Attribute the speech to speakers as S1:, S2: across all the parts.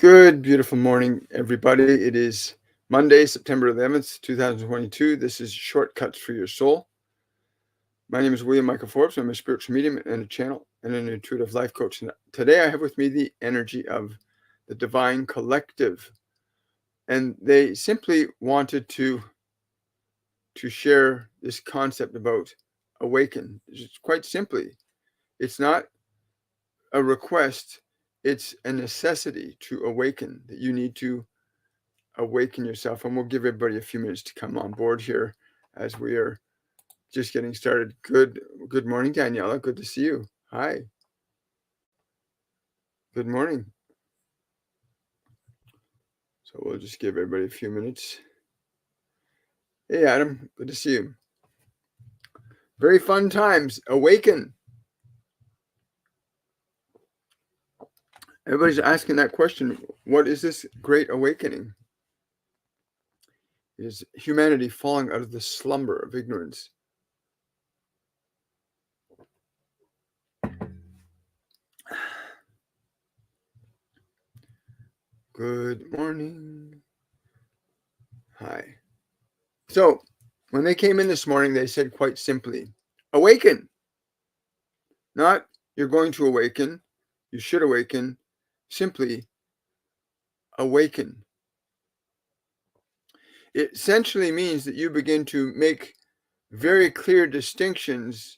S1: Good, beautiful morning, everybody. It is Monday, September 11th, 2022. This is Shortcuts for Your Soul. My name is William Michael Forbes. I'm a spiritual medium and a channel and an intuitive life coach. And today I have with me the energy of the Divine Collective. And they simply wanted to share this concept about awaken. It's quite simply, it's not a request, it's a necessity to awaken, that you need to awaken yourself. And we'll give everybody a few minutes to come on board here as we are just getting started. Good morning, Daniela. Good to see you. Hi. Good morning. So we'll just give everybody a few minutes. Hey, Adam. Good to see you. Very fun times. Awaken. Everybody's asking that question. What is this great awakening? Is humanity falling out of the slumber of ignorance? Good morning. Hi. So when they came in this morning, they said quite simply, awaken. Not you're going to awaken, you should awaken, simply awaken. It essentially means that you begin to make very clear distinctions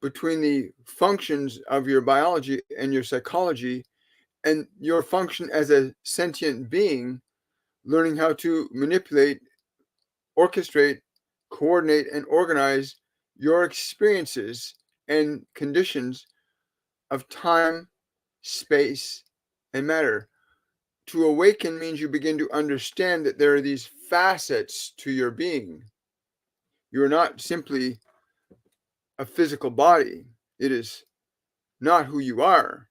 S1: between the functions of your biology and your psychology and your function as a sentient being, learning how to manipulate, orchestrate, coordinate, and organize your experiences and conditions of time, space, and matter. To awaken means you begin to understand that there are these facets to your being. You are not simply a physical body. It is not who you are.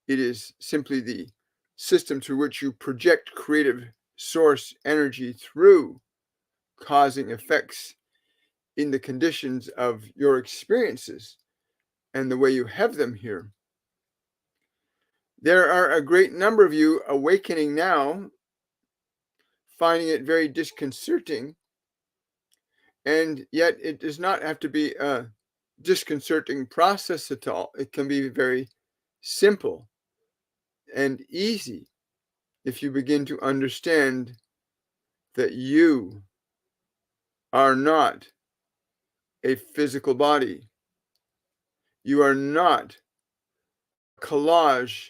S1: It is simply the system through which you project creative source energy through, causing effects in the conditions of your experiences and the way you have them here. There are a great number of you awakening now, finding it very disconcerting, and yet it does not have to be a disconcerting process at all. It can be very simple and easy if you begin to understand that you are not a physical body. You are not a collage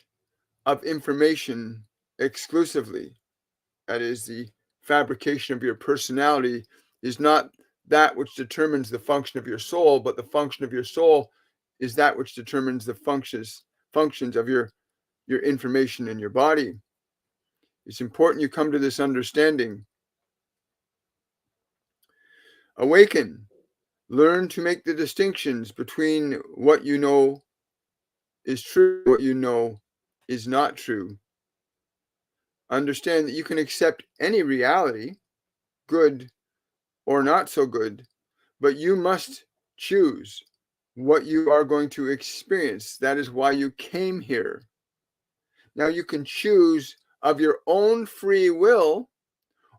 S1: of information exclusively. That is, the fabrication of your personality is not that which determines the function of your soul, but the function of your soul is that which determines the functions of your information in your body. It's important you come to this understanding. Awaken. Learn to make the distinctions between what you know is true, what you know is not true. Understand that you can accept any reality, good or not so good, but you must choose what you are going to experience. That is why you came here. Now you can choose of your own free will,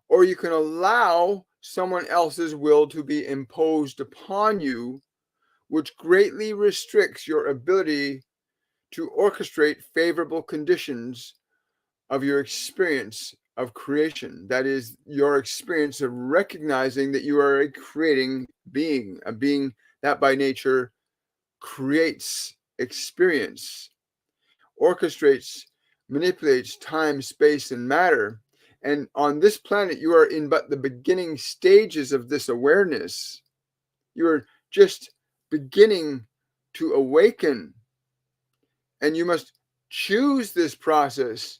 S1: or you can allow someone else's will to be imposed upon you, which greatly restricts your ability to orchestrate favorable conditions of your experience of creation. That is, your experience of recognizing that you are a creating being, a being that by nature creates experience, orchestrates, manipulates time, space, and matter. And on this planet, you are in but the beginning stages of this awareness. You are just beginning to awaken. And you must choose this process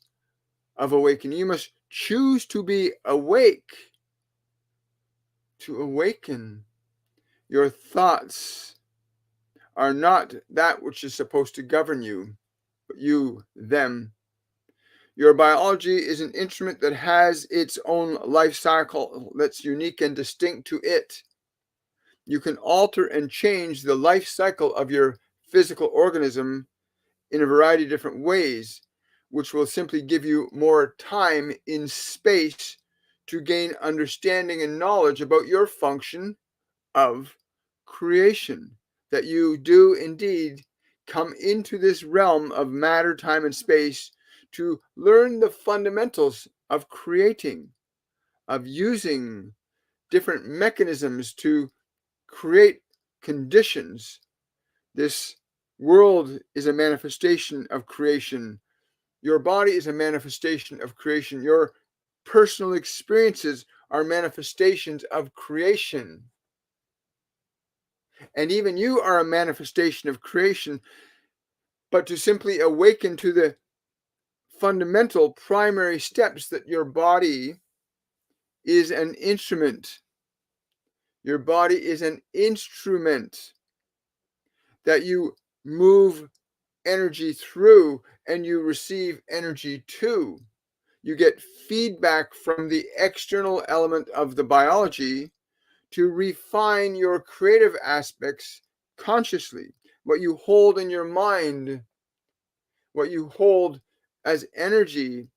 S1: of awakening. You must choose to be awake. To awaken. Your thoughts are not that which is supposed to govern you, but you, them. Your biology is an instrument that has its own life cycle that's unique and distinct to it. You can alter and change the life cycle of your physical organism in a variety of different ways, which will simply give you more time in space to gain understanding and knowledge about your function of creation. That you do indeed come into this realm of matter, time, and space to learn the fundamentals of creating, of using different mechanisms to create conditions. This world is a manifestation of creation. Your body is a manifestation of creation. Your personal experiences are manifestations of creation. And even you are a manifestation of creation, but to simply awaken to the fundamental primary steps that your body is an instrument. Your body is an instrument that you move energy through and you receive energy to. You get feedback from the external element of the biology to refine your creative aspects consciously. What you hold in your mind, what you hold as energy,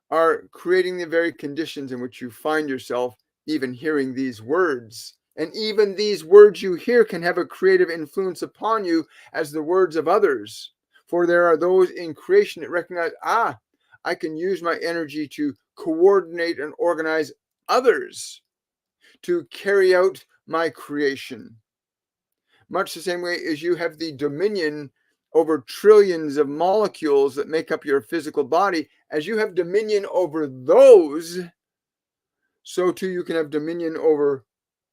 S1: are creating the very conditions in which you find yourself even hearing these words. And even these words you hear can have a creative influence upon you as the words of others. For there are those in creation that recognize, I can use my energy to coordinate and organize others to carry out my creation. Much the same way as you have the dominion over trillions of molecules that make up your physical body, as you have dominion over those, so too you can have dominion over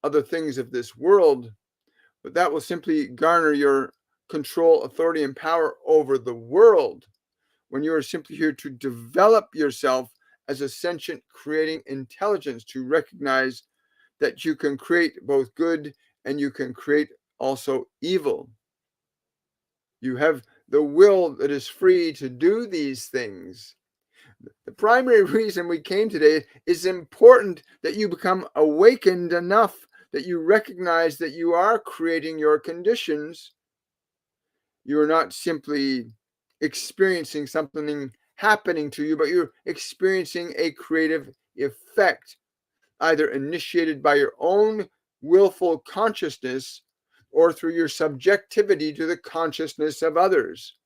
S1: other things of this world. But that will simply garner your control, authority, and power over the world when you are simply here to develop yourself as a sentient creating intelligence, to recognize that you can create both good and you can create also evil. You have the will that is free to do these things. The primary reason we came today is important that you become awakened enough that you recognize that you are creating your conditions. You are not simply experiencing something happening to you, but you're experiencing a creative effect, either initiated by your own willful consciousness or through your subjectivity to the consciousness of others.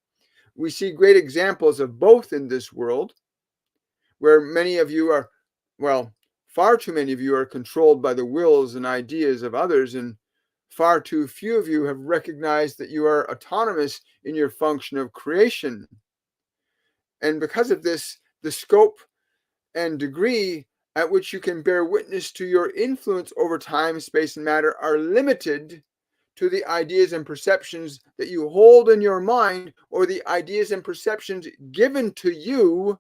S1: We see great examples of both in this world, where many of you are, well, far too many of you are controlled by the wills and ideas of others, and far too few of you have recognized that you are autonomous in your function of creation. And because of this, the scope and degree at which you can bear witness to your influence over time, space, and matter are limited to the ideas and perceptions that you hold in your mind, or the ideas and perceptions given to you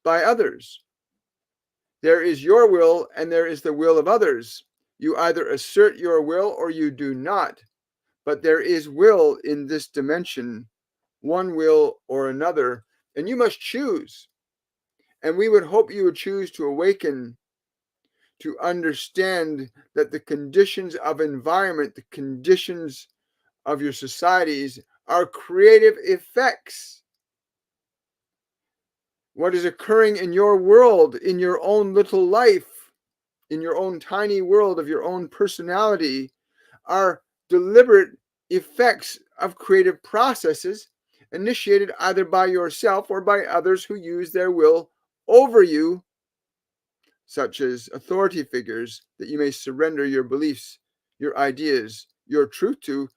S1: by others. There is your will and there is the will of others. You either assert your will or you do not. But there is will in this dimension, one will or another, and you must choose. And we would hope you would choose to awaken, to understand that the conditions of environment, the conditions of your societies are creative effects. What is occurring in your world, in your own little life, in your own tiny world of your own personality, are deliberate effects of creative processes initiated either by yourself or by others who use their will over you, such as authority figures that you may surrender your beliefs, your ideas, your truth to,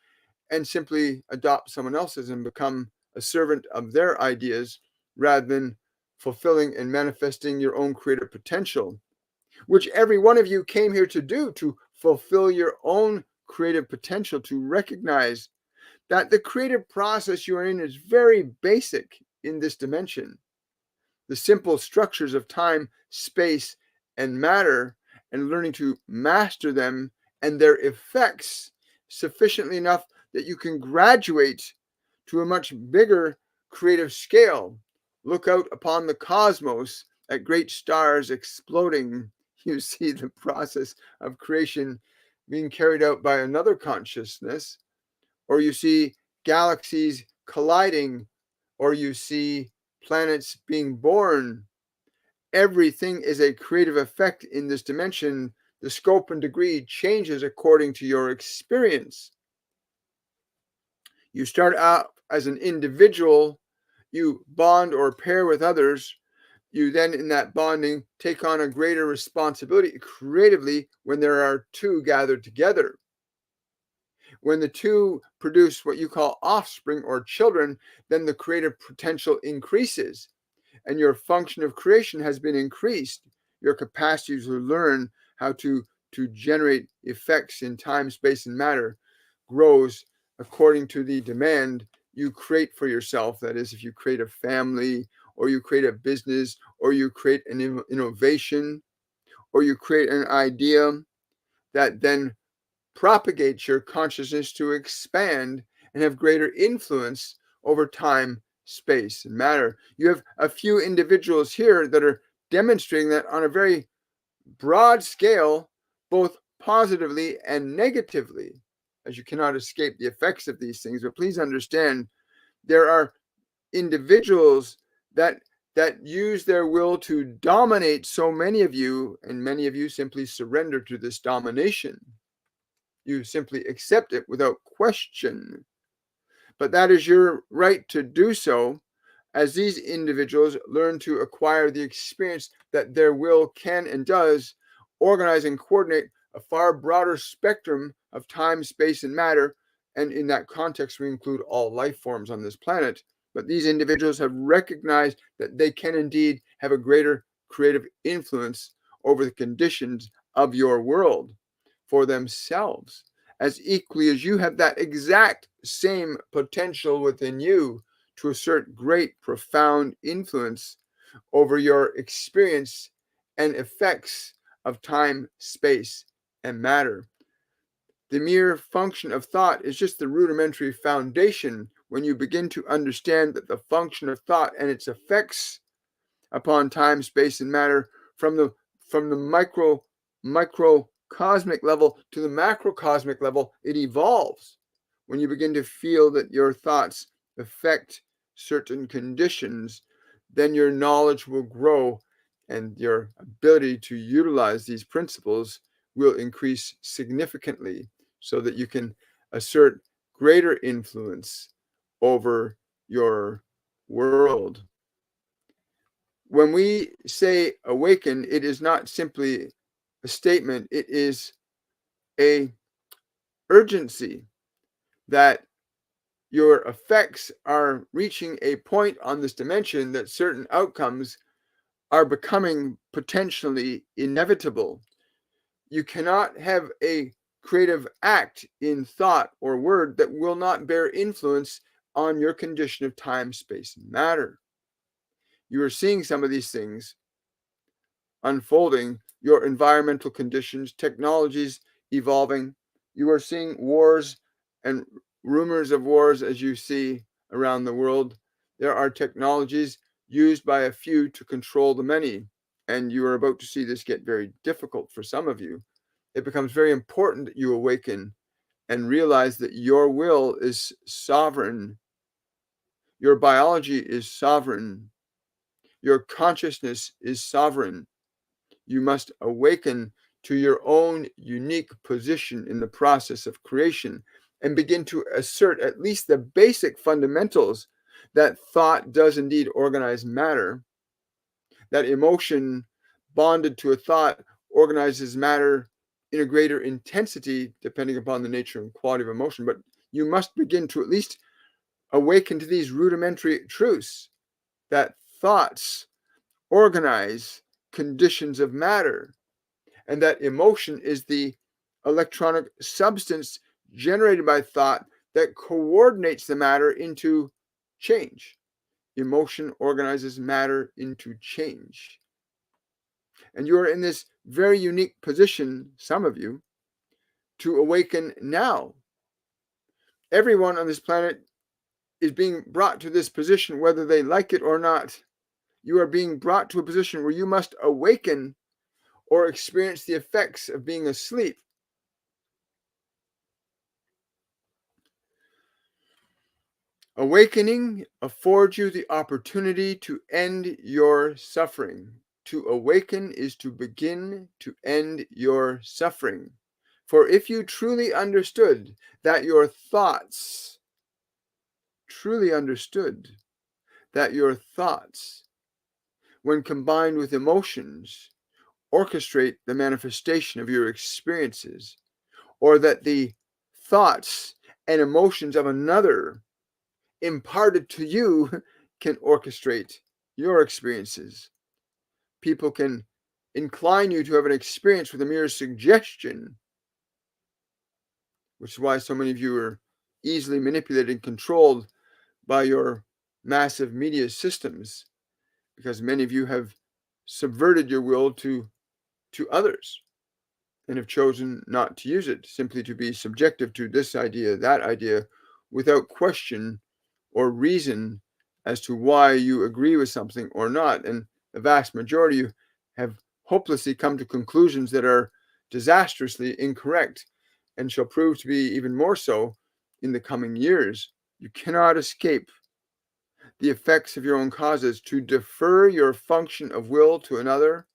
S1: and simply adopt someone else's and become a servant of their ideas rather than fulfilling and manifesting your own creative potential, which every one of you came here to do, to fulfill your own creative potential, to recognize that the creative process you are in is very basic in this dimension. The simple structures of time, space, and matter, and learning to master them and their effects sufficiently enough that you can graduate to a much bigger creative scale. Look out upon the cosmos at great stars exploding. You see the process of creation being carried out by another consciousness, or you see galaxies colliding, or you see planets being born. Everything is a creative effect in this dimension. The scope and degree changes according to your experience. You start out as an individual, you bond or pair with others. You then, in that bonding, take on a greater responsibility creatively when there are two gathered together. When the two produce what you call offspring or children, then the creative potential increases and your function of creation has been increased. Your capacity to learn how to generate effects in time, space, and matter grows according to the demand you create for yourself. That is, if you create a family, or you create a business, or you create an innovation, or you create an idea that then propagates your consciousness to expand and have greater influence over time, space, and matter. You have a few individuals here that are demonstrating that on a very broad scale, both positively and negatively, as you cannot escape the effects of these things. But please understand, there are individuals that use their will to dominate so many of you, and many of you simply surrender to this domination. You simply accept it without question. But that is your right to do so, as these individuals learn to acquire the experience that their will can and does organize and coordinate a far broader spectrum of time, space, and matter. And in that context, we include all life forms on this planet. But these individuals have recognized that they can indeed have a greater creative influence over the conditions of your world for themselves, as equally as you have that exact same potential within you to assert great, profound influence over your experience and effects of time, space, and matter. The mere function of thought is just the rudimentary foundation. When you begin to understand that the function of thought and its effects upon time, space, and matter from the microcosmic level to the macrocosmic level, it evolves. When you begin to feel that your thoughts affect certain conditions, then your knowledge will grow and your ability to utilize these principles will increase significantly so that you can assert greater influence over your world. When we say awaken, it is not simply a statement, it is a urgency that your effects are reaching a point on this dimension that certain outcomes are becoming potentially inevitable. You cannot have a creative act in thought or word that will not bear influence on your condition of time, space, and matter. You are seeing some of these things unfolding, your environmental conditions, technologies evolving. You are seeing wars and rumors of wars as you see around the world. There are technologies used by a few to control the many, and you are about to see this get very difficult for some of you. It becomes very important that you awaken and realize that your will is sovereign. Your biology is sovereign. Your consciousness is sovereign. You must awaken to your own unique position in the process of creation and begin to assert at least the basic fundamentals that thought does indeed organize matter, that emotion bonded to a thought organizes matter in a greater intensity depending upon the nature and quality of emotion. But you must begin to at least awaken to these rudimentary truths that thoughts organize conditions of matter, and that emotion is the electronic substance generated by thought that coordinates the matter into change. Emotion organizes matter into change. And you are in this very unique position, some of you, to awaken now. Everyone on this planet is being brought to this position, whether they like it or not. You are being brought to a position where you must awaken or experience the effects of being asleep. Awakening affords you the opportunity to end your suffering. To awaken is to begin to end your suffering. For if you truly understood that your thoughts, when combined with emotions, orchestrate the manifestation of your experiences, or that the thoughts and emotions of another imparted to you can orchestrate your experiences. People can incline you to have an experience with a mere suggestion, which is why so many of you are easily manipulated and controlled by your massive media systems, because many of you have subverted your will to others and have chosen not to use it, simply to be subjective to this idea, that idea, without question or reason as to why you agree with something or not. And the vast majority of you have hopelessly come to conclusions that are disastrously incorrect and shall prove to be even more so in the coming years. You cannot escape the effects of your own causes. To defer your function of will to another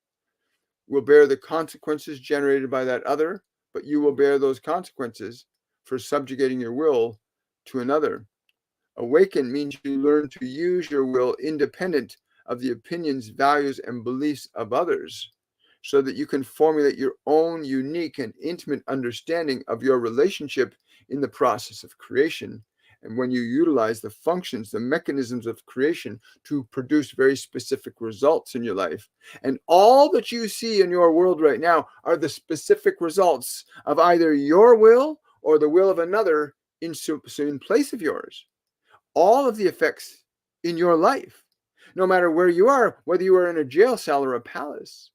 S1: will bear the consequences generated by that other, but you will bear those consequences for subjugating your will to another. Awaken means you learn to use your will independent of the opinions, values, and beliefs of others, so that you can formulate your own unique and intimate understanding of your relationship in the process of creation. And when you utilize the functions, the mechanisms of creation to produce very specific results in your life. And all that you see in your world right now are the specific results of either your will or the will of another in place of yours. All of the effects in your life, no matter where you are, whether you are in a jail cell or a palace,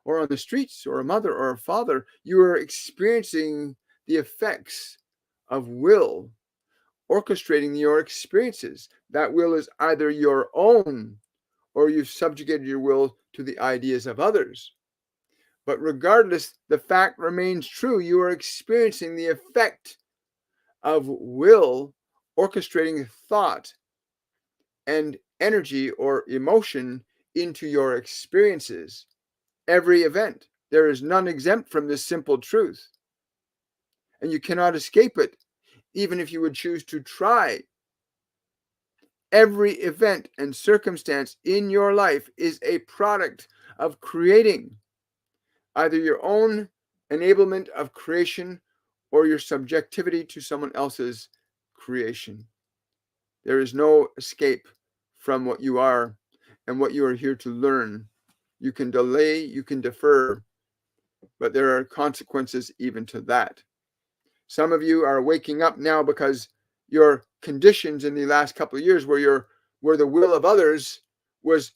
S1: or on the streets, or a mother or a father, you are experiencing the effects of will orchestrating your experiences. That will is either your own, or you've subjugated your will to the ideas of others. But regardless, the fact remains true. You are experiencing the effect of will orchestrating thought and energy or emotion into your experiences. Every event. There is none exempt from this simple truth. And you cannot escape it, even if you would choose to try. Every event and circumstance in your life is a product of creating either your own enablement of creation or your subjectivity to someone else's creation. There is no escape from what you are and what you are here to learn. You can delay, you can defer, but there are consequences even to that. Some of you are waking up now because your conditions in the last couple of years where the will of others was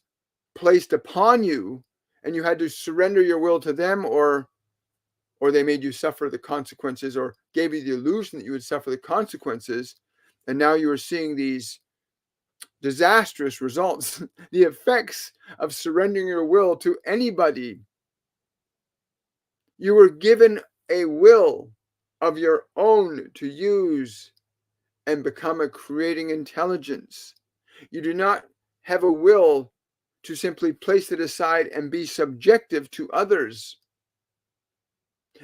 S1: placed upon you and you had to surrender your will to them, or they made you suffer the consequences, or gave you the illusion that you would suffer the consequences, and now you are seeing these disastrous results, the effects of surrendering your will to anybody. You were given a will of your own to use and become a creating intelligence. You do not have a will to simply place it aside and be subjective to others.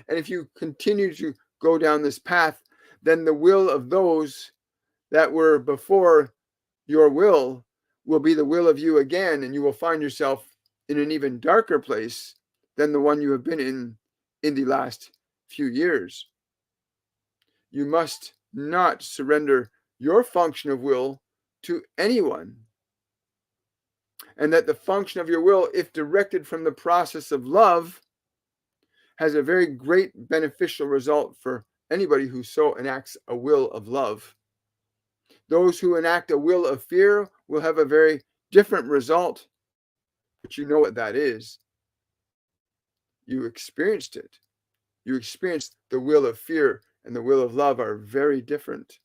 S1: And if you continue to go down this path, then the will of those that were before your will be the will of you again, and you will find yourself in an even darker place than the one you have been in the last few years. You must not surrender your function of will to anyone. And that the function of your will, if directed from the process of love, has a very great beneficial result for anybody who so enacts a will of love. Those who enact a will of fear will have a very different result, but you know what that is. You experienced it. You experienced the will of fear and the will of love are very different.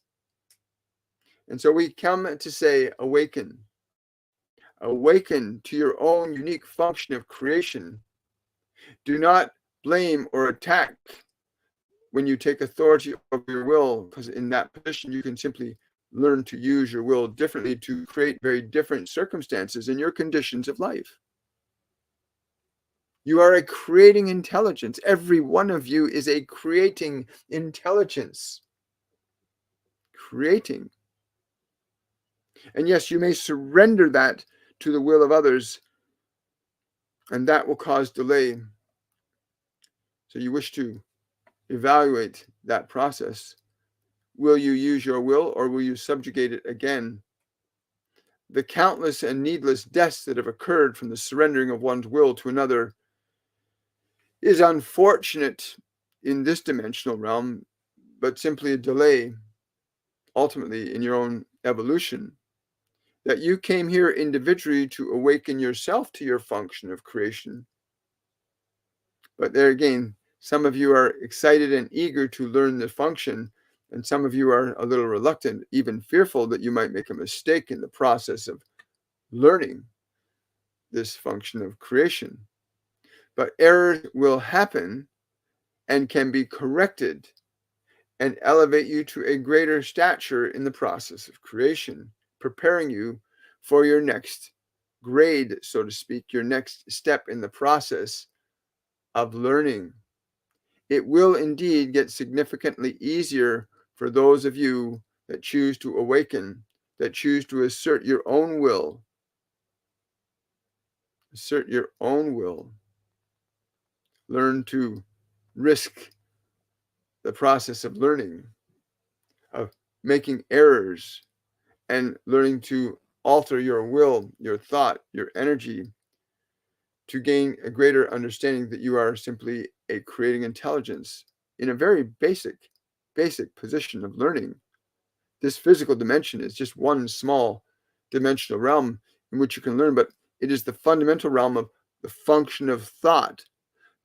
S1: And so we come to say, awaken. Awaken to your own unique function of creation. Do not blame or attack when you take authority over your will, because in that position you can simply learn to use your will differently to create very different circumstances in your conditions of life. You are a creating intelligence. Every one of you is a creating intelligence. Creating. And yes, you may surrender that to the will of others, and that will cause delay. So you wish to evaluate that process. Will you use your will, or will you subjugate it again? The countless and needless deaths that have occurred from the surrendering of one's will to another is unfortunate in this dimensional realm, but simply a delay, ultimately, in your own evolution. That you came here individually to awaken yourself to your function of creation. But there again, some of you are excited and eager to learn the function, and some of you are a little reluctant, even fearful that you might make a mistake in the process of learning this function of creation. But errors will happen and can be corrected and elevate you to a greater stature in the process of creation, preparing you for your next grade, so to speak, your next step in the process of learning. It will indeed get significantly easier for those of you that choose to awaken, that choose to assert your own will. Assert your own will. Learn to risk the process of learning, of making errors, and learning to alter your will, your thought, your energy, to gain a greater understanding that you are simply a creating intelligence in a very basic position of learning. This physical dimension is just one small dimensional realm in which you can learn, but it is the fundamental realm of the function of thought,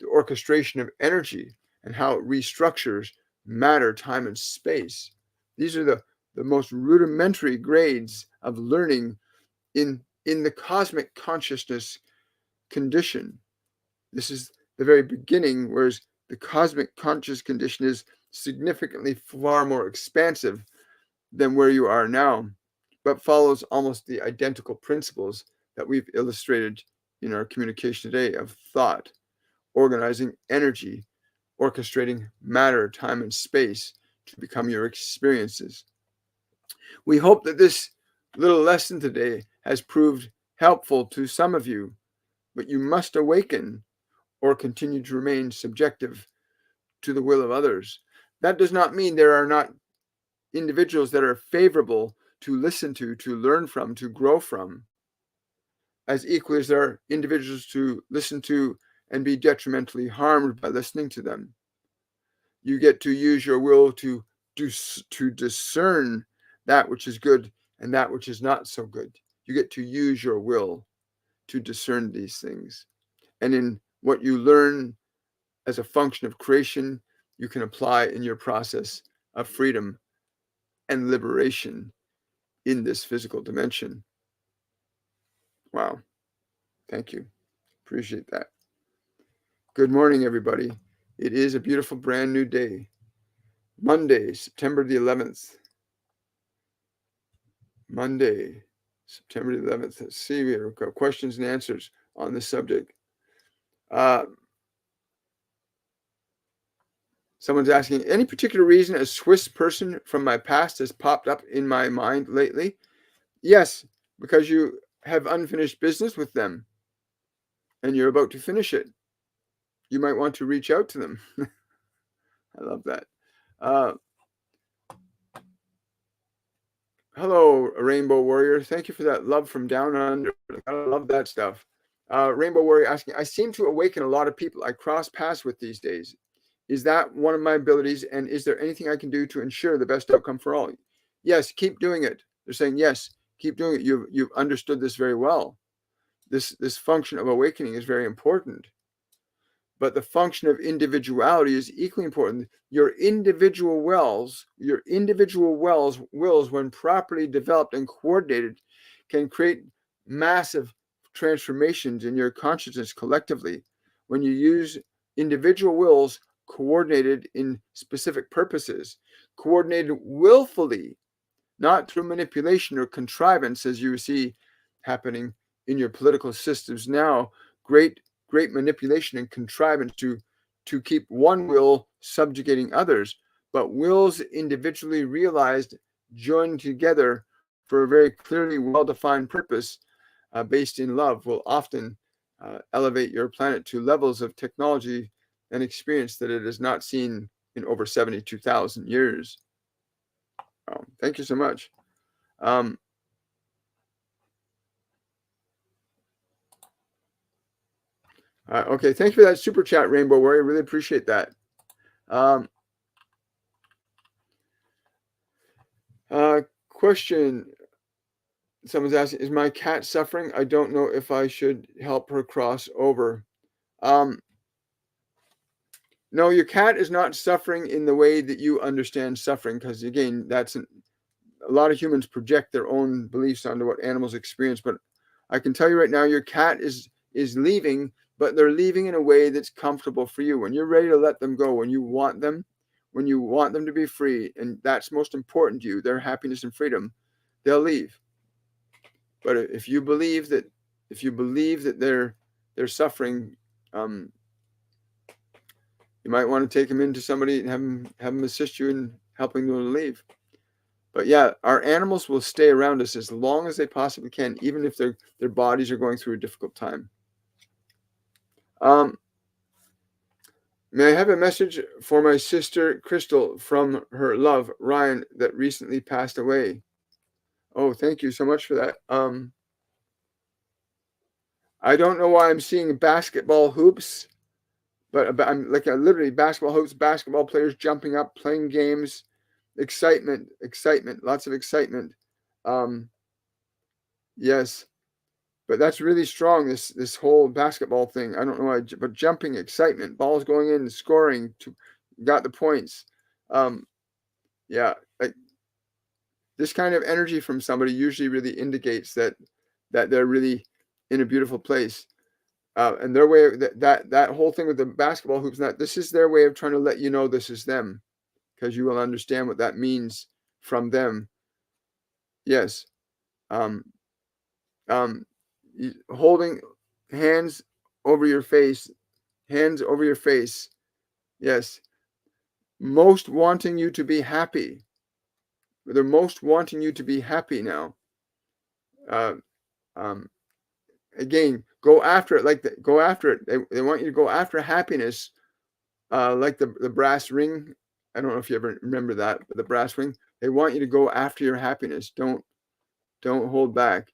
S1: the orchestration of energy, and how it restructures matter, time, and space. These are the most rudimentary grades of learning in the cosmic consciousness condition. This is the very beginning, whereas the cosmic conscious condition is significantly far more expansive than where you are now, but follows almost the identical principles that we've illustrated in our communication today of thought, organizing energy, orchestrating matter, time, and space to become your experiences. We hope that this little lesson today has proved helpful to some of you, but you must awaken or continue to remain subjective to the will of others. That does not mean there are not individuals that are favorable to listen to learn from, to grow from, as equally as there are individuals to listen to and be detrimentally harmed by listening to them. You get to use your will to discern that which is good and that which is not so good. You get to use your will to discern these things. And in what you learn as a function of creation, you can apply in your process of freedom and liberation in this physical dimension. Wow. Thank you. Appreciate that. Good morning, everybody. It is a beautiful brand new day. Monday, September the 11th. Monday, September the 11th. Let's see, we've got questions and answers on this subject. Someone's asking, any particular reason a Swiss person from my past has popped up in my mind lately? Yes, because you have unfinished business with them and you're about to finish it. You might want to reach out to them. I love that. Hello, Rainbow Warrior. Thank you for that love from down under. I love that stuff. Rainbow Warrior asking, I seem to awaken a lot of people I cross paths with these days. Is that one of my abilities? And is there anything I can do to ensure the best outcome for all? Yes, keep doing it. They're saying, yes, keep doing it. You've understood this very well. This function of awakening is very important. But the function of individuality is equally important. Your individual wills, when properly developed and coordinated, can create massive transformations in your consciousness collectively. When you use individual wills coordinated in specific purposes, coordinated willfully, not through manipulation or contrivance, as you see happening in your political systems now. Great manipulation and contrivance to keep one will subjugating others, but wills individually realized, joined together for a very clearly well-defined purpose, based in love, will often elevate your planet to levels of technology and experience that it has not seen in over 72,000 years. Thank you so much. Okay, thank you for that super chat, Rainbow Warrior. Really appreciate that. Question. Someone's asking, is my cat suffering? I don't know if I should help her cross over. No, your cat is not suffering in the way that you understand suffering, because again, a lot of humans project their own beliefs onto what animals experience. But I can tell you right now, your cat is leaving, but they're leaving in a way that's comfortable for you. When you're ready to let them go, when you want them to be free, and that's most important to you, their happiness and freedom, they'll leave. But if you believe that they're suffering, you might want to take them into somebody and have them assist you in helping them to leave. But yeah, our animals will stay around us as long as they possibly can, even if their bodies are going through a difficult time. May I have a message for my sister Crystal from her love Ryan that recently passed away? Oh, thank you so much for that. I don't know why I'm seeing basketball hoops, but I'm like literally basketball hoops, basketball players jumping up, playing games, excitement, lots of excitement. Yes, but that's really strong. This whole basketball thing. I don't know why, but jumping, excitement, balls going in, scoring, got the points. Yeah, like this kind of energy from somebody usually really indicates that they're really in a beautiful place. And their way of that whole thing with the basketball hoops, this is their way of trying to let you know this is them, because you will understand what that means from them. Yes. Holding hands over your face, Yes. Most wanting you to be happy. They're most wanting you to be happy now. Again, go after it. Go after it. They want you to go after happiness, like the brass ring. I don't know if you ever remember that, but the brass ring. They want you to go after your happiness. Don't hold back.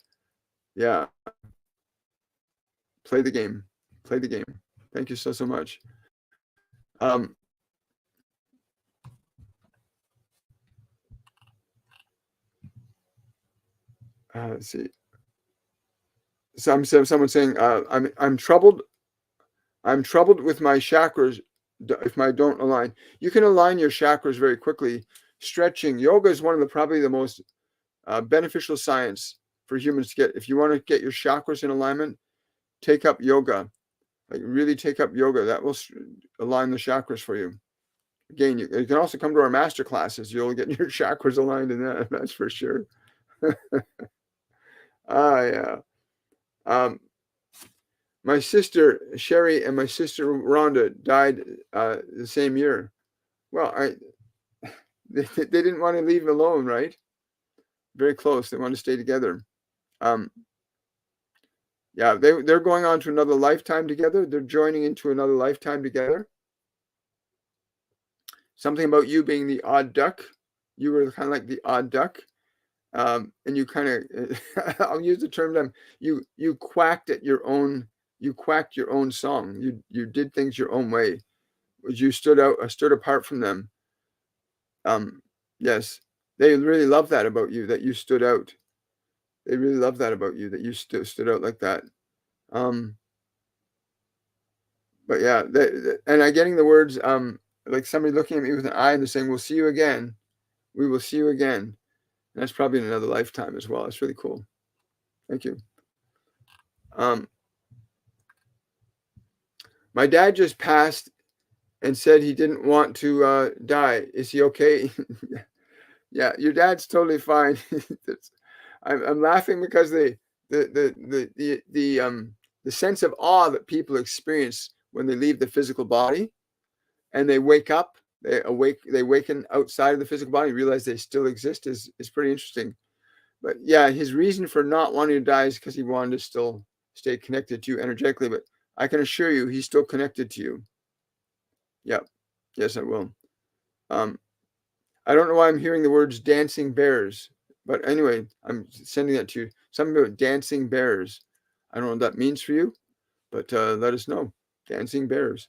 S1: Yeah. Play the game. Thank you so much. Let's see. Someone saying, I'm troubled with my chakras if I don't align. You can align your chakras very quickly. Stretching, yoga is one of probably the most beneficial science for humans to get. If you want to get your chakras in alignment, take up yoga. Like really take up yoga. That will align the chakras for you. Again, you can also come to our masterclasses. You'll get your chakras aligned in that. That's for sure. Yeah. My sister Sherry and my sister Rhonda died the same year. Well, they didn't want to leave alone, right? Very close. They want to stay together. Yeah, they're going on to another lifetime together. They're joining into another lifetime together. Something about you being the odd duck. You were kind of like the odd duck. And you kind of, I'll use the term, you quacked at your own, song. You did things your own way. You stood apart from them. Yes, they really love that about you, that you stood out. They really love that about you, that you stood out like that. But yeah, and I'm getting the words, like somebody looking at me with an eye and they're saying, we'll see you again. We will see you again. And that's probably in another lifetime as well. It's really cool. Thank you. My dad just passed and said he didn't want to die. Is he okay? Yeah, your dad's totally fine. I'm laughing because the sense of awe that people experience when they leave the physical body and they wake up, they awaken outside of the physical body, realize they still exist is pretty interesting. But yeah, his reason for not wanting to die is because he wanted to still stay connected to you energetically. But I can assure you, he's still connected to you. Yep. Yes, I will. I don't know why I'm hearing the words dancing bears, but anyway, I'm sending that to you. Something about dancing bears. I don't know what that means for you, but let us know. Dancing bears.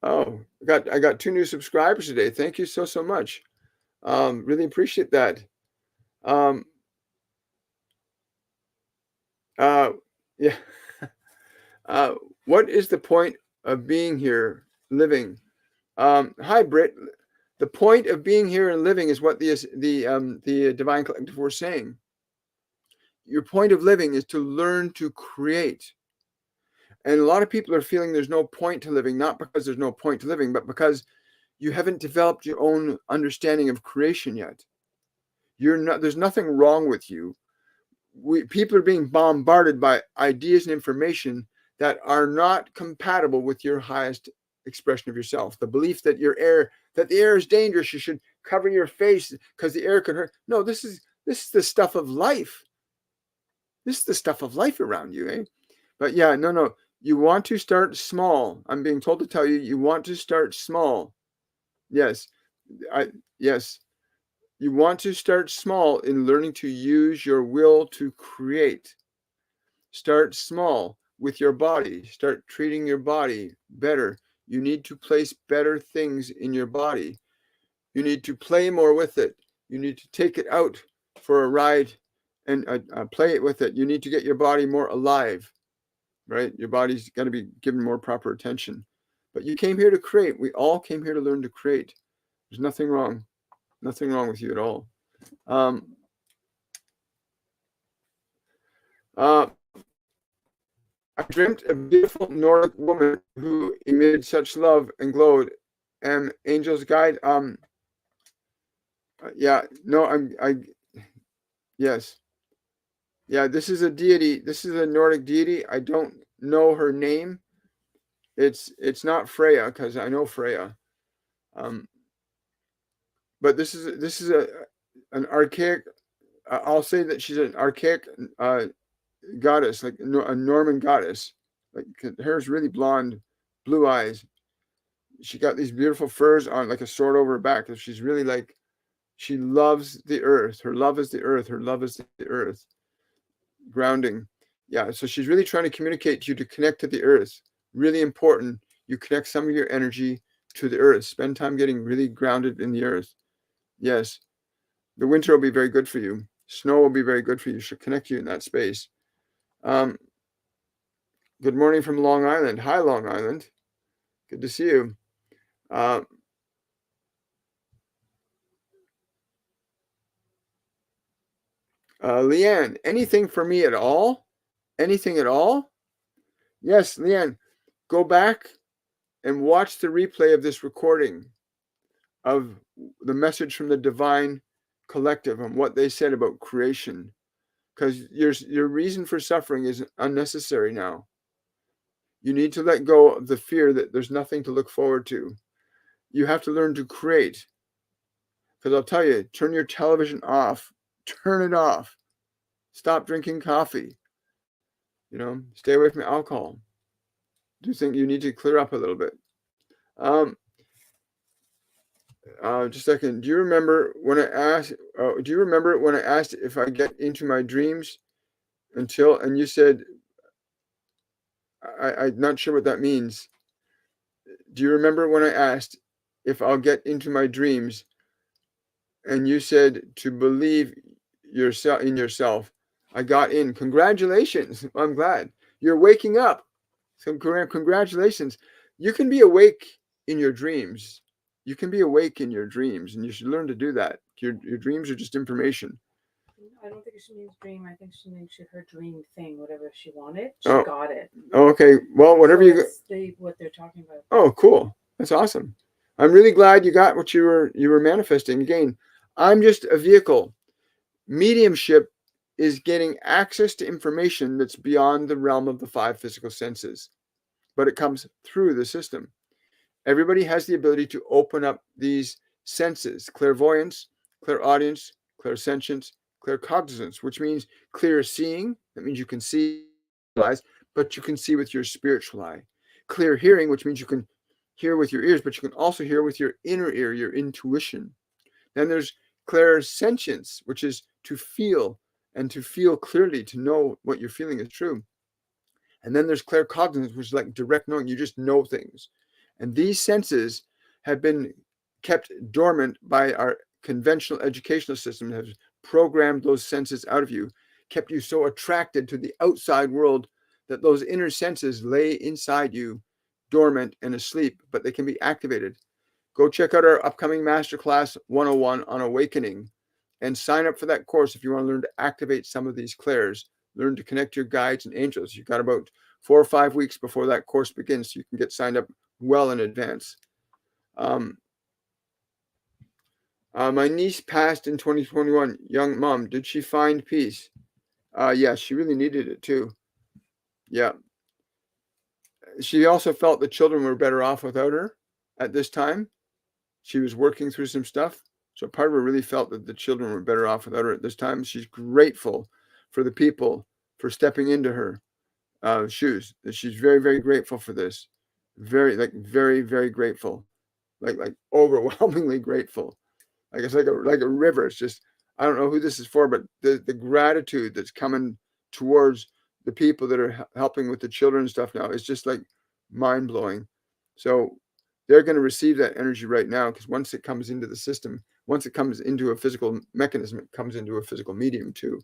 S1: Oh, I got 2 new subscribers today. Thank you so much. Really appreciate that. Yeah. What is the point of being here, living? Hi, Britt. The point of being here and living is what the Divine Collective were saying. Your point of living is to learn to create. And a lot of people are feeling there's no point to living, not because there's no point to living, but because you haven't developed your own understanding of creation yet. There's nothing wrong with you. People are being bombarded by ideas and information that are not compatible with your highest expression of yourself. The belief that the air is dangerous, you should cover your face because the air could hurt. No, this is the stuff of life. This is the stuff of life around you, eh? But yeah, no. You want to start small. I'm being told to tell you, you want to start small. Yes. Yes. You want to start small in learning to use your will to create. Start small with your body. Start treating your body better. You need to place better things in your body. You need to play more with it. You need to take it out for a ride and play it with it. You need to get your body more alive, right? Your body's got to be given more proper attention. But you came here to create. We all came here to learn to create. There's nothing wrong with you at all. I dreamt a beautiful Nordic woman who emitted such love and glowed. And angels guide. Yeah, no, yes. Yeah, this is a deity. This is a Nordic deity. I don't know her name. It's not Freya, because I know Freya. But this is an archaic. I'll say that she's an archaic goddess, like a Norman goddess. Like her hair's really blonde, blue eyes. She got these beautiful furs on, like a sword over her back. She's really like, she loves the earth. Her love is the earth. Her love is the earth. Grounding. Yeah, so she's really trying to communicate to you to connect to the earth. Really important. You connect some of your energy to the earth. Spend time getting really grounded in the earth. Yes. The winter will be very good for you. Snow will be very good for you. She'll connect you in that space. Good morning from Long Island. Hi, Long Island. Good to see you. Leanne, anything for me at all? Anything at all? Yes, Leanne, go back and watch the replay of this recording of the message from the Divine Collective and what they said about creation. Because your reason for suffering is unnecessary now. You need to let go of the fear that there's nothing to look forward to. You have to learn to create. Because I'll tell you, turn your television off. Turn it off. Stop drinking coffee. Stay away from alcohol. Do you think you need to clear up a little bit? Just a second. Do you remember when I asked? Do you remember when I asked if I get into my dreams and you said, I'm not sure what that means. Do you remember when I asked if I'll get into my dreams and you said to believe in yourself? I got in. Congratulations. I'm glad you're waking up. So congratulations. You can be awake in your dreams. You can be awake in your dreams, and you should learn to do that. Your dreams are just information.
S2: I don't think she means dream. I think she means her dream thing, whatever she wanted. She got it.
S1: Oh, okay. Well, whatever
S2: what they're talking about.
S1: Oh, cool. That's awesome. I'm really glad you got what you were manifesting. Again, I'm just a vehicle. Mediumship is getting access to information that's beyond the realm of the 5 physical senses, but it comes through the system. Everybody has the ability to open up these senses: clairvoyance, clairaudience, clairsentience, claircognizance, which means clear seeing. That means you can see with your eyes, but you can see with your spiritual eye. Clear hearing, which means you can hear with your ears, but you can also hear with your inner ear, your intuition. Then there's clairsentience, which is to feel, and to feel clearly, to know what you're feeling is true. And then there's claircognizance, which is like direct knowing. You just know things. And these senses have been kept dormant by our conventional educational system that has programmed those senses out of you, kept you so attracted to the outside world that those inner senses lay inside you, dormant and asleep, but they can be activated. Go check out our upcoming Masterclass 101 on Awakening and sign up for that course if you want to learn to activate some of these clairs, learn to connect your guides and angels. You've got about 4 or 5 weeks before that course begins, so you can get signed up well in advance. My niece passed in 2021. Young mom, did she find peace? Yeah, she really needed it too. Yeah. She also felt the children were better off without her at this time. She was working through some stuff. So part of her really felt that the children were better off without her at this time. She's grateful for the people for stepping into her shoes. She's very, very grateful for this. Very, very grateful. Like overwhelmingly grateful. Like it's like a river. It's just, I don't know who this is for, but the gratitude that's coming towards the people that are helping with the children stuff now is just like mind blowing. So they're going to receive that energy right now, because once it comes into the system, once it comes into a physical mechanism, it comes into a physical medium too,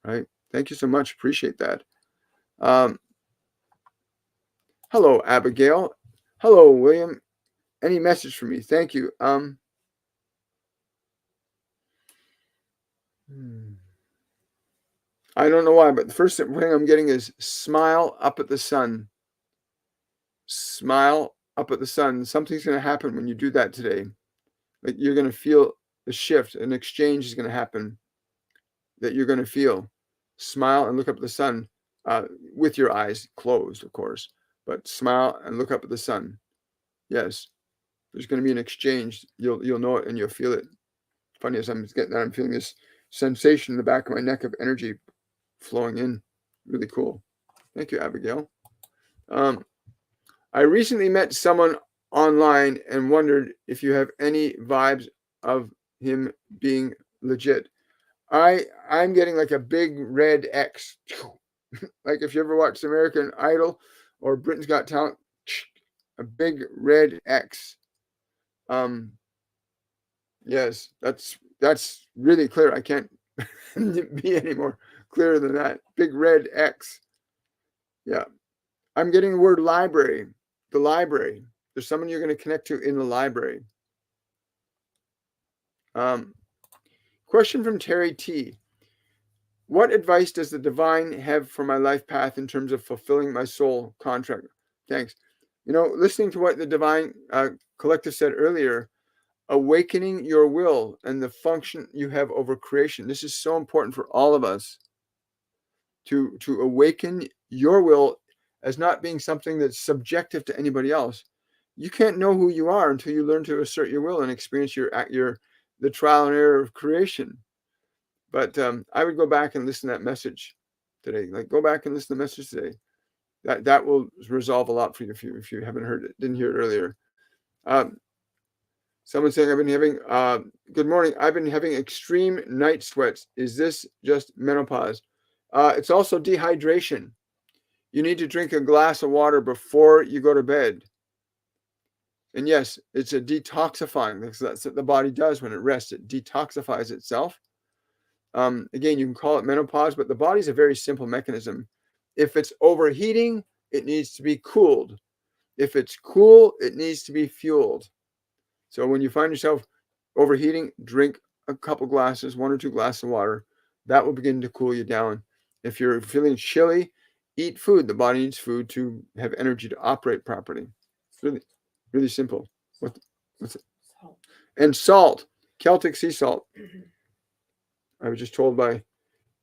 S1: right? Thank you so much. Appreciate that. Hello, Abigail. Hello, William. Any message for me? Thank you. I don't know why, but the first thing I'm getting is smile up at the sun. Smile up at the sun. Something's going to happen when you do that today. Like you're going to feel a shift, an exchange is going to happen that you're going to feel. Smile and look up at the sun with your eyes closed, of course, but smile and look up at the sun. Yes, there's going to be an exchange. You'll know it and you'll feel it. Funny as I'm feeling this sensation in the back of my neck of energy flowing in. Really cool. Thank you, Abigail. I recently met someone online and wondered if you have any vibes of him being legit. I'm getting like a big red X. Like if you ever watched American Idol or Britain's Got Talent, a big red X. Yes, that's really clear. I can't be any more clearer than that. Big red X. Yeah. I'm getting the word library. The library. There's someone you're going to connect to in the library. Question from Terry T. What advice does the divine have for my life path in terms of fulfilling my soul contract? Thanks. Listening to what the divine collective said earlier, awakening your will and the function you have over creation. This is so important for all of us to awaken your will as not being something that's subjective to anybody else. You can't know who you are until you learn to assert your will and experience the trial and error of creation. But I would go back and listen to that message today. Like, go back and listen to the message today. That will resolve a lot for you if you haven't heard it, didn't hear it earlier. Someone saying, I've been having, good morning, I've been having extreme night sweats. Is this just menopause? It's also dehydration. You need to drink a glass of water before you go to bed. And yes, it's a detoxifying, because that's what the body does when it rests. It detoxifies itself. Again, you can call it menopause, but the body's a very simple mechanism. If it's overheating, it needs to be cooled. If it's cool, it needs to be fueled. So when you find yourself overheating, drink a couple glasses, 1 or 2 glasses of water. That will begin to cool you down. If you're feeling chilly, eat food. The body needs food to have energy to operate properly. It's really, really simple. What's it? Salt. And salt. Celtic sea salt. I was just told by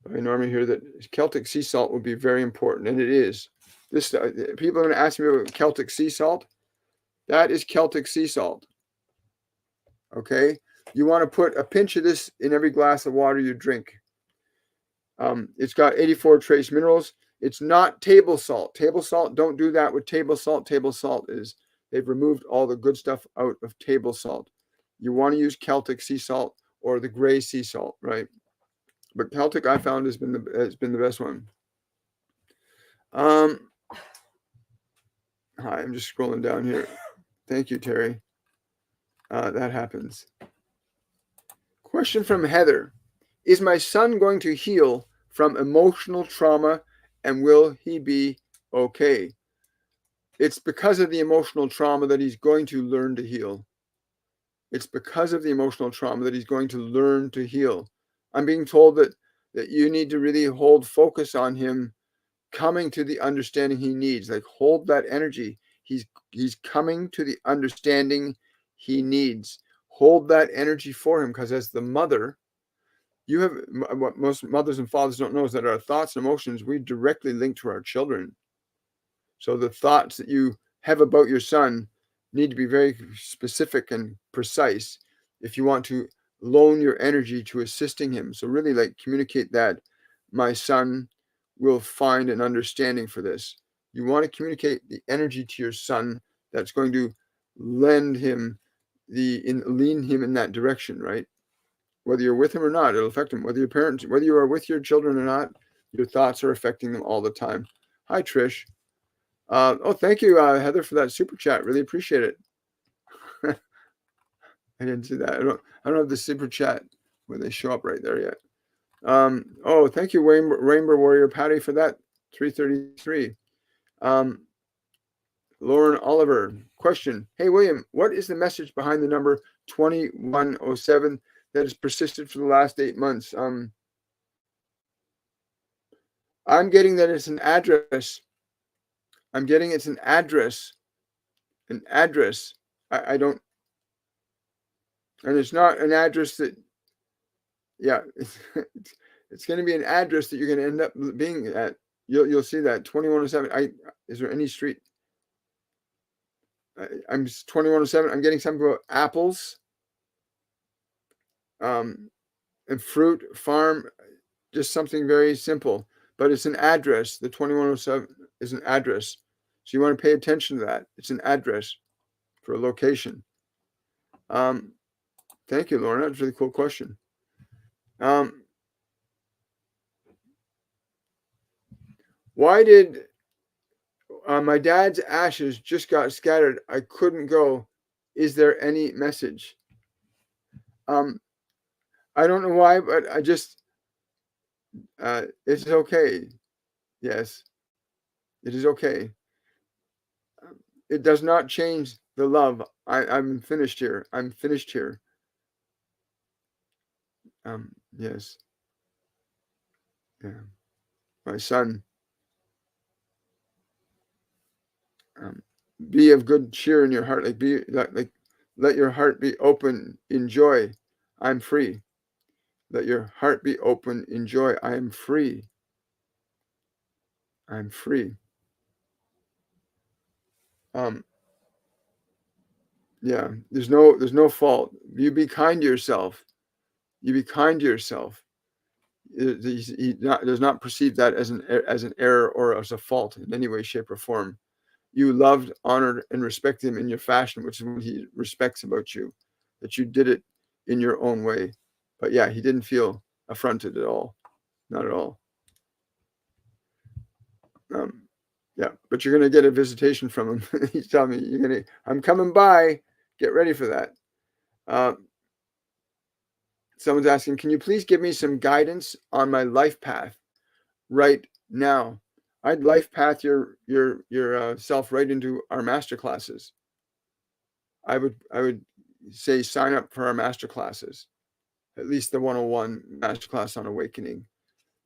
S1: Norman here that Celtic sea salt would be very important, and it is. This people are going to ask me about Celtic sea salt. That is Celtic sea salt. Okay, you want to put a pinch of this in every glass of water you drink. It's got 84 trace minerals. It's not table salt. Table salt, don't do that with table salt. Table salt is, they've removed all the good stuff out of table salt. You want to use Celtic sea salt or the gray sea salt, right? But Celtic, I found, has been the best one. Hi, I'm just scrolling down here. Thank you, Terry. That happens. Question from Heather. Is my son going to heal from emotional trauma, and will he be okay? It's because of the emotional trauma that he's going to learn to heal. It's because of the emotional trauma that he's going to learn to heal. I'm being told that you need to really hold focus on him coming to the understanding he needs. Like, hold that energy. He's coming to the understanding he needs. Hold that energy for him, because as the mother, you have, what most mothers and fathers don't know is that our thoughts and emotions, we directly link to our children. So the thoughts that you have about your son need to be very specific and precise if you want to loan your energy to assisting him. So really, like, communicate that my son will find an understanding for this. You want to communicate the energy to your son that's going to lend him lean him in that direction, right? Whether you're with him or not, it'll affect him. Whether you are with your children or not, your thoughts are affecting them all the time. Hi, Trish. Thank you, Heather, for that super chat. Really appreciate it. I didn't see that. I don't have the super chat where they show up right there yet. Thank you, Rainbow Warrior Patty, for that. 333. Lauren Oliver, question. Hey, William, what is the message behind the number 2107 that has persisted for the last 8 months? I'm getting that it's an address. I'm getting it's an address. An address. I don't, and it's not an address that, yeah, it's going to be an address that you're going to end up being at. You'll see that 2107. Is there any street? I'm 2107. I'm getting something about apples, and fruit farm, just something very simple. But it's an address. The 2107 is an address, so you want to pay attention to that. It's an address for a location. Thank you, Lauren. That's a really cool question. Why did my dad's ashes just got scattered? I couldn't go. Is there any message? I don't know why, but I just, it's okay. Yes, it is okay. It does not change the love. I'm finished here. I'm finished here. Yes. Yeah. My son. Be of good cheer in your heart. Let your heart be open in joy. I'm free. Let your heart be open in joy. I am free. I'm free. Yeah, there's no fault. You be kind to yourself. You be kind to yourself. He does not perceive that as an error or as a fault in any way, shape, or form. You loved, honored, and respected him in your fashion, which is what he respects about you, that you did it in your own way. But yeah, he didn't feel affronted at all. Not at all. Yeah, but you're going to get a visitation from him. He's telling me, I'm coming by. Get ready for that. Someone's asking, can you please give me some guidance on my life path right now? I'd life path your self right into our masterclasses. I would say sign up for our masterclasses, at least the 101 masterclass on awakening.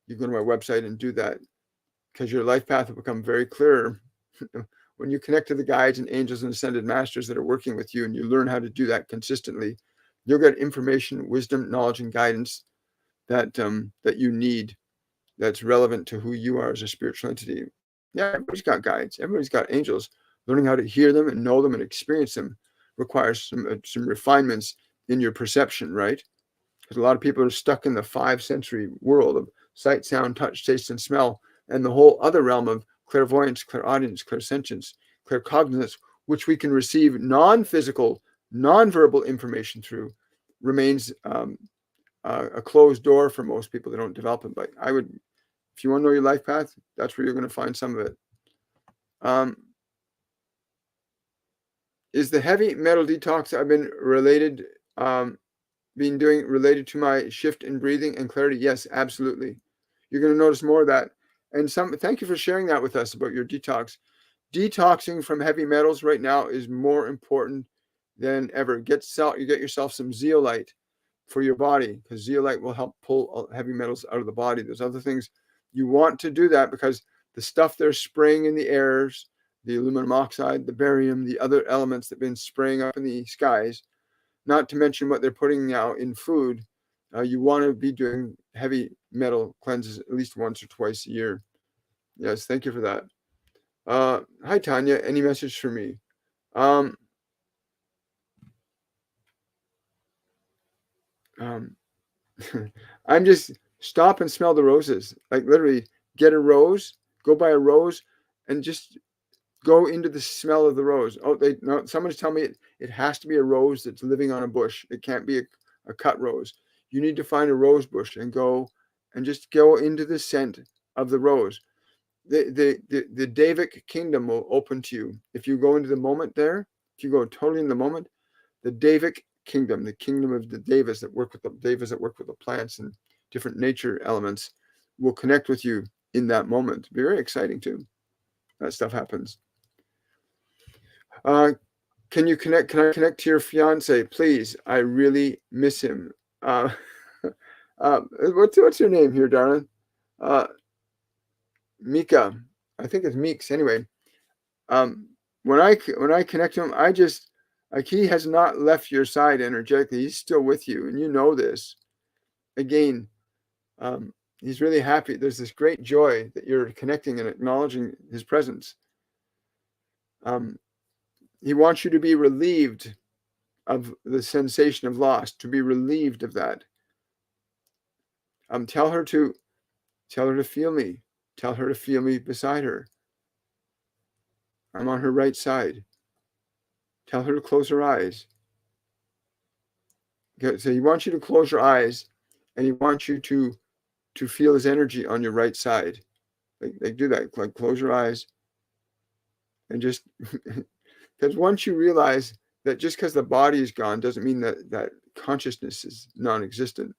S1: You go to my website and do that, because your life path will become very clear when you connect to the guides and angels and ascended masters that are working with you, and you learn how to do that consistently. You'll get information, wisdom, knowledge, and guidance that that you need, that's relevant to who you are as a spiritual entity. Yeah, everybody's got guides. Everybody's got angels. Learning how to hear them and know them and experience them requires some refinements in your perception, right? Because a lot of people are stuck in the 5 sensory world of sight, sound, touch, taste, and smell, and the whole other realm of clairvoyance, clairaudience, clairsentience, claircognizance, which we can receive non-physical, non-verbal information through, remains a closed door for most people. They don't develop it. But I would, if you want to know your life path, that's where you're going to find some of it. Is the heavy metal detox I've been doing related to my shift in breathing and clarity? Yes, absolutely. You're going to notice more of that. And thank you for sharing that with us about your detox. Detoxing from heavy metals right now is more important than ever. You get yourself some zeolite for your body, because zeolite will help pull heavy metals out of the body. There's other things you want to do that, because the stuff they're spraying in the airs, the aluminum oxide, the barium, the other elements that have been spraying up in the skies, not to mention what they're putting now in food, you want to be doing heavy metal cleanses at least once or twice a year. Yes, thank you for that. Hi, Tanya. Any message for me? I'm just stop and smell the roses. Like literally get a rose, go buy a rose, and just go into the smell of the rose. Oh, someone's telling me it has to be a rose that's living on a bush. It can't be a cut rose. You need to find a rose bush and just go into the scent of the rose. The Devic kingdom will open to you. If you go into the moment there, if you go totally in the moment, the Devic kingdom, the kingdom of the devas that work with the plants and different nature elements, will connect with you in that moment. It'll be very exciting too. That stuff happens. Can I connect to your fiance, please? I really miss him. What's your name here, darling? Mika. I think it's Meeks. Anyway, when I connect to him, I just like, he has not left your side energetically. He's still with you, and you know this. Again, he's really happy. There's this great joy that you're connecting and acknowledging his presence. He wants you to be relieved of the sensation of loss, to be relieved of that. Tell her to feel me. Tell her to feel me beside her. I'm on her right side. Tell her to close her eyes. Okay, so he wants you to close your eyes, and he wants you to feel his energy on your right side. Like do that. Like close your eyes, and just because once you realize that just because the body is gone doesn't mean that consciousness is non-existent.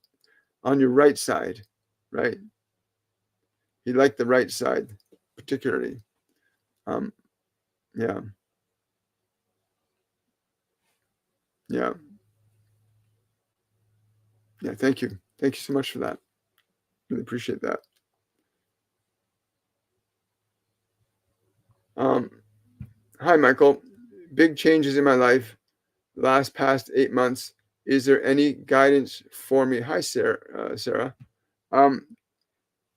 S1: On your right side, right? He liked the right side particularly. Yeah. Thank you so much for that. Really appreciate that. Hi, Michael. Big changes in my life past 8 months. Is there any guidance for me? Hi, Sarah.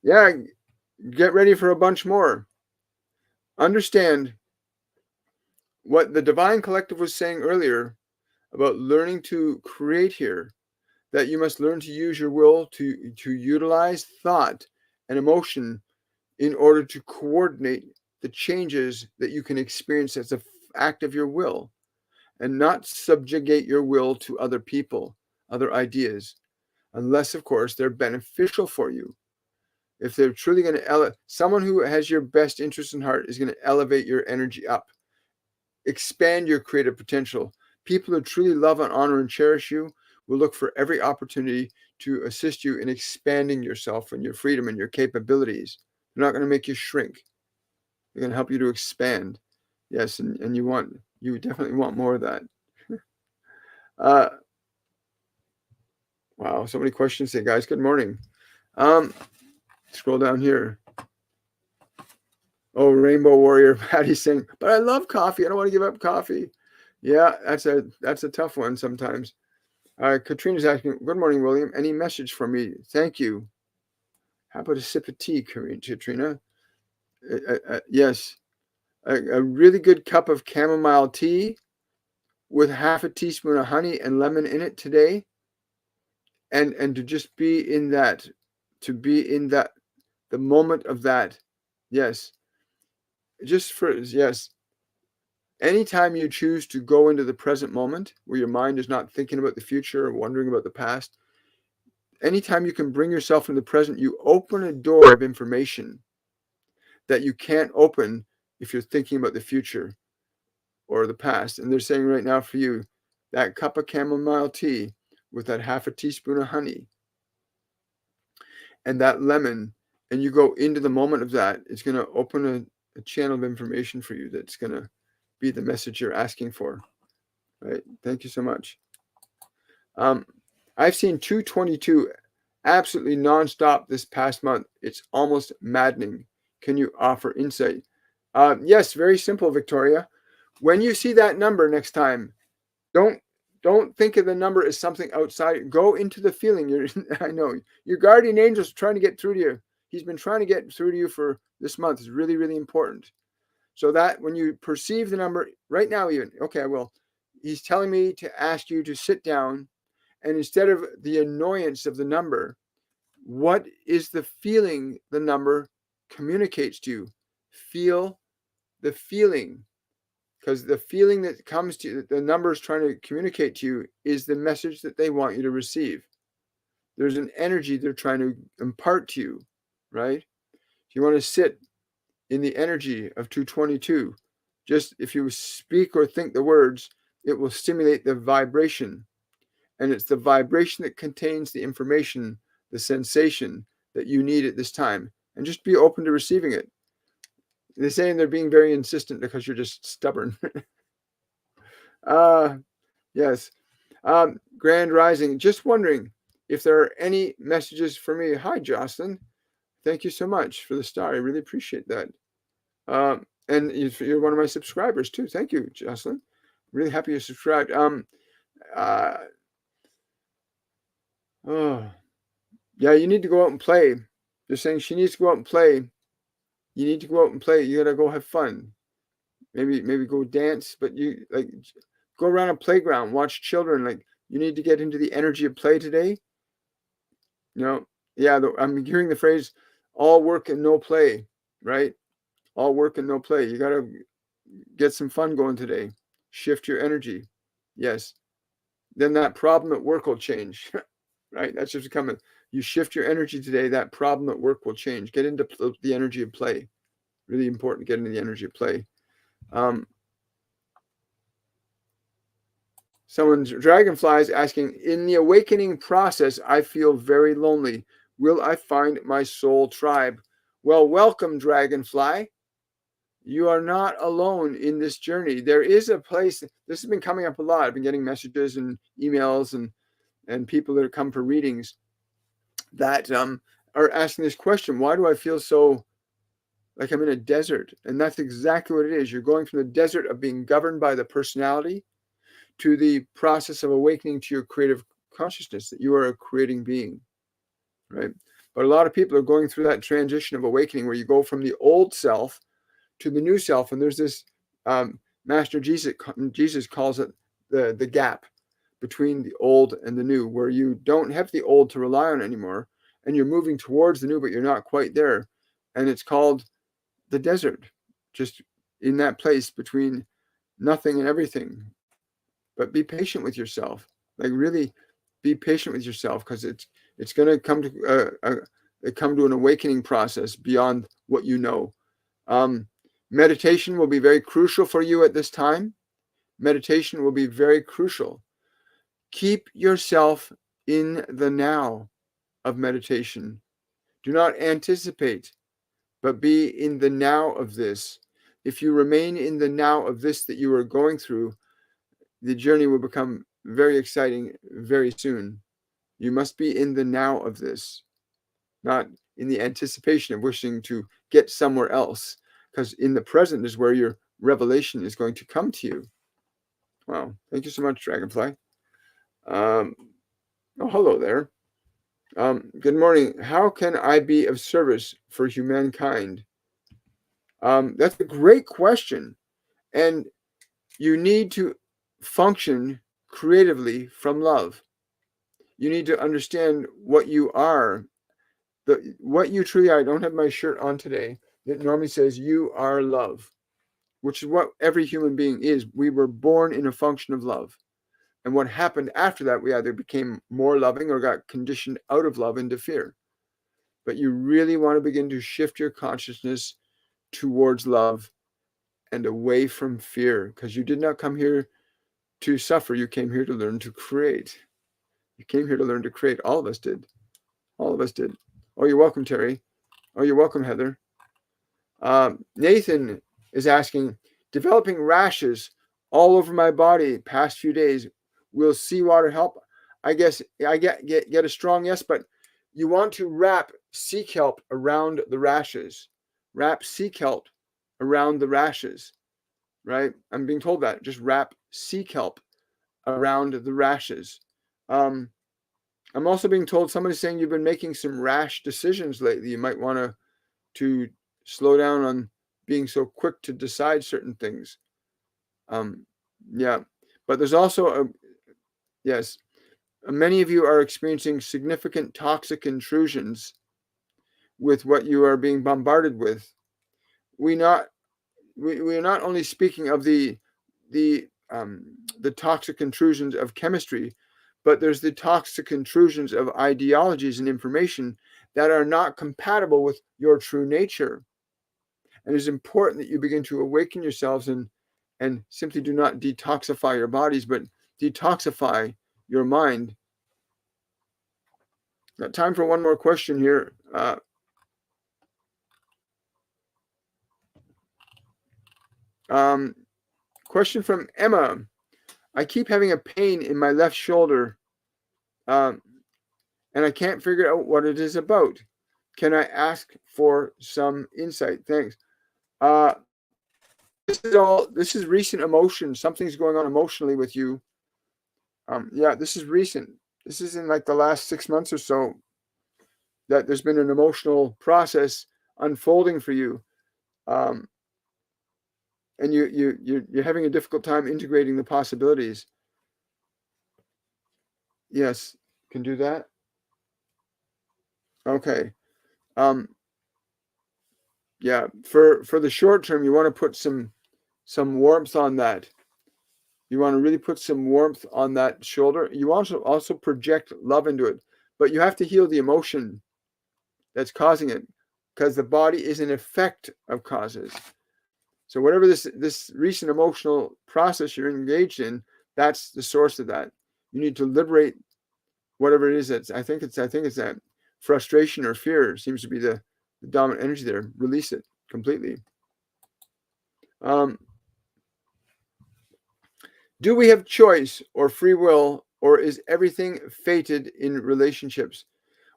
S1: Yeah, get ready for a bunch more. Understand what the Divine Collective was saying earlier about learning to create here, that you must learn to use your will to utilize thought and emotion in order to coordinate the changes that you can experience as an act of your will, and not subjugate your will to other people, other ideas, unless, of course, they're beneficial for you. If they're truly going to elevate, someone who has your best interest in heart is going to elevate your energy up, expand your creative potential. People who truly love and honor and cherish you will look for every opportunity to assist you in expanding yourself and your freedom and your capabilities. They're not going to make you shrink. They're going to help you to expand. Yes, and you definitely want more of that. Wow, so many questions today, guys. Good morning. Scroll down here. Oh, Rainbow Warrior Patty saying, but I love coffee. I don't want to give up coffee. Yeah, that's a tough one sometimes. Katrina's asking, good morning, William. Any message for me? Thank you. How about a sip of tea, Katrina? Yes. A really good cup of chamomile tea with half a teaspoon of honey and lemon in it today. And to just be in that, the moment of that. Yes. Yes. Anytime you choose to go into the present moment where your mind is not thinking about the future or wondering about the past, anytime you can bring yourself in the present, you open a door of information that you can't open if you're thinking about the future or the past. And they're saying right now for you, that cup of chamomile tea with that half a teaspoon of honey and that lemon, and you go into the moment of that, it's going to open a channel of information for you that's going to be the message you're asking for. Right? Thank you so much. I've seen 222 absolutely nonstop this past month. It's almost maddening. Can you offer insight? Yes, very simple, Victoria. When you see that number next time, don't think of the number as something outside. Go into the feeling. I know your guardian angel's trying to get through to you. He's been trying to get through to you for this month. It's really, really important. So that when you perceive the number right now, even, okay, well, he's telling me to ask you to sit down, and instead of the annoyance of the number, what is the feeling the number communicates to you? Feel the feeling, because the feeling that comes to you, the number is trying to communicate to you, is the message that they want you to receive. There's an energy they're trying to impart to you, right? If you want to sit in the energy of 222, just if you speak or think the words, it will stimulate the vibration. And it's the vibration that contains the information, the sensation that you need at this time. And just be open to receiving it. They're saying they're being very insistent because you're just stubborn. Yes. Grand Rising. Just wondering if there are any messages for me. Hi, Jocelyn. Thank you so much for the star. I really appreciate that. And you're one of my subscribers too. Thank you, Jocelyn. Really happy you subscribed. Yeah, you need to go out and play. They're saying she needs to go out and play. You need to go out and play. You gotta go have fun. Maybe go dance, but you like go around a playground, watch children. Like you need to get into the energy of play today. Yeah, I'm hearing the phrase all work and no play, right? All work and no play. You gotta get some fun going today. Shift your energy. Yes. Then that problem at work will change. Right? That's just coming. You shift your energy today, that problem at work will change. Get into the energy of play. Really important, get into the energy of play. Someone's Dragonfly is asking, in the awakening process, I feel very lonely. Will I find my soul tribe? Well, welcome, Dragonfly. You are not alone in this journey. There is a place, this has been coming up a lot. I've been getting messages and emails and people that have come for readings that are asking this question. Why do I feel so like I'm in a desert? And that's exactly what it is. You're going from the desert of being governed by the personality to the process of awakening to your creative consciousness, that you are a creating being, right? But a lot of people are going through that transition of awakening where you go from the old self to the new self. And there's this Master Jesus calls it the gap between the old and the new, where you don't have the old to rely on anymore, and you're moving towards the new, but you're not quite there. And it's called the desert, just in that place between nothing and everything. But be patient with yourself. Like really be patient with yourself, because it's going to come to an awakening process beyond what you know. Meditation will be very crucial for you at this time. Meditation will be very crucial. Keep yourself in the now of meditation. Do not anticipate, but be in the now of this. If you remain in the now of this that you are going through, the journey will become very exciting very soon. You must be in the now of this, not in the anticipation of wishing to get somewhere else, because in the present is where your revelation is going to come to you. Wow. Thank you so much, Dragonfly. Oh, hello there. Good morning. How can I be of service for humankind? That's a great question. And you need to function creatively from love. You need to understand what you are, what you truly are. I don't have my shirt on today. It normally says you are love, which is what every human being is. We were born in a function of love. And what happened after that, we either became more loving or got conditioned out of love into fear. But you really want to begin to shift your consciousness towards love and away from fear, because you did not come here to suffer. You came here to learn to create. You came here to learn to create. All of us did. All of us did. Oh, you're welcome, Terry. Oh, you're welcome, Heather. Nathan is asking, developing rashes all over my body past few days. Will seawater help? I guess I get a strong yes, but you want to wrap sea kelp around the rashes. Wrap sea kelp around the rashes, right? I'm being told that. Just wrap sea kelp around the rashes. I'm also being told, somebody's saying you've been making some rash decisions lately. You might want to slow down on being so quick to decide certain things. Yeah, but there's also yes, many of you are experiencing significant toxic intrusions with what you are being bombarded with. We are not only speaking of the toxic intrusions of chemistry, but there's the toxic intrusions of ideologies and information that are not compatible with your true nature. And it's important that you begin to awaken yourselves and simply do not detoxify your bodies, but detoxify your mind. Got time for one more question here. Question from Emma. I keep having a pain in my left shoulder, and I can't figure out what it is about. Can I ask for some insight? Thanks. This is recent emotion. Something's going on emotionally with you. Yeah, this is recent. This is in like the last 6 months or so that there's been an emotional process unfolding for you. And you're having a difficult time integrating the possibilities. Yes, can do that. Okay. Yeah, for the short term, you want to put some warmth on that. You want to really put some warmth on that shoulder. You also project love into it, but you have to heal the emotion that's causing it, because the body is an effect of causes. So whatever this recent emotional process you're engaged in, that's the source of that. You need to liberate whatever it is. I think it's that frustration or fear seems to be the dominant energy there. Release it completely. Do we have choice or free will, or is everything fated in relationships?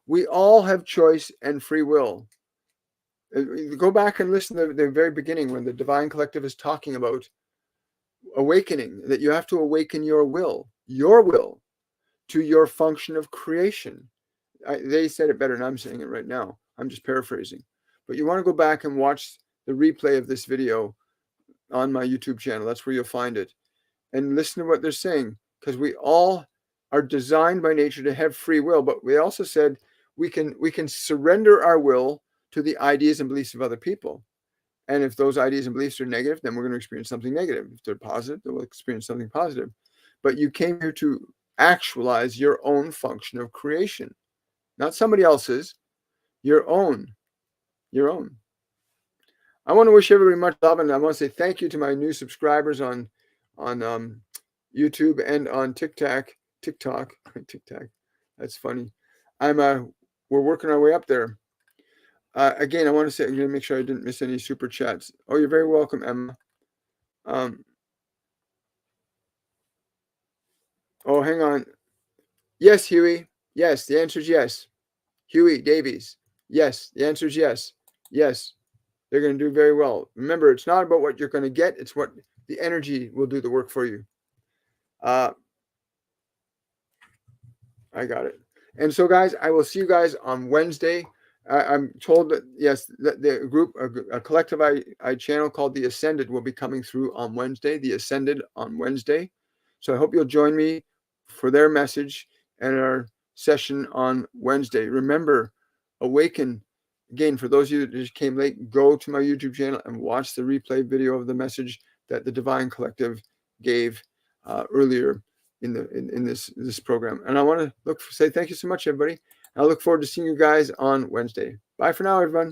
S1: We all have choice and free will. Go back and listen to the very beginning when the Divine Collective is talking about awakening, that you have to awaken your will to your function of creation. They said it better than I'm saying it right now. I'm just paraphrasing. But you want to go back and watch the replay of this video on my YouTube channel. That's where you'll find it. And listen to what they're saying, because we all are designed by nature to have free will. But we also said we can surrender our will to the ideas and beliefs of other people. And if those ideas and beliefs are negative, then we're going to experience something negative. If they're positive, then we'll experience something positive. But you came here to actualize your own function of creation, not somebody else's, your own. Your own. I want to wish everybody much love, and I want to say thank you to my new subscribers on YouTube and on TikTok. That's funny. We're working our way up there. Again, I want to say, I'm going to make sure I didn't miss any super chats. Oh, you're very welcome, Emma. Oh, hang on. Yes, Huey. Yes, the answer is yes. Huey Davies. Yes, the answer is yes. Yes, they're going to do very well. Remember, it's not about what you're going to get. It's what the energy will do the work for you. I got it. And so, guys, I will see you guys on Wednesday. I'm told that, yes, that the group, a collective I channel called The Ascended will be coming through on Wednesday, The Ascended on Wednesday. So I hope you'll join me for their message and our session on Wednesday. Remember, Awaken. Again, for those of you that just came late, go to my YouTube channel and watch the replay video of the message that the Divine Collective gave earlier in this program. And I want to say thank you so much, everybody. I look forward to seeing you guys on Wednesday. Bye for now, everyone.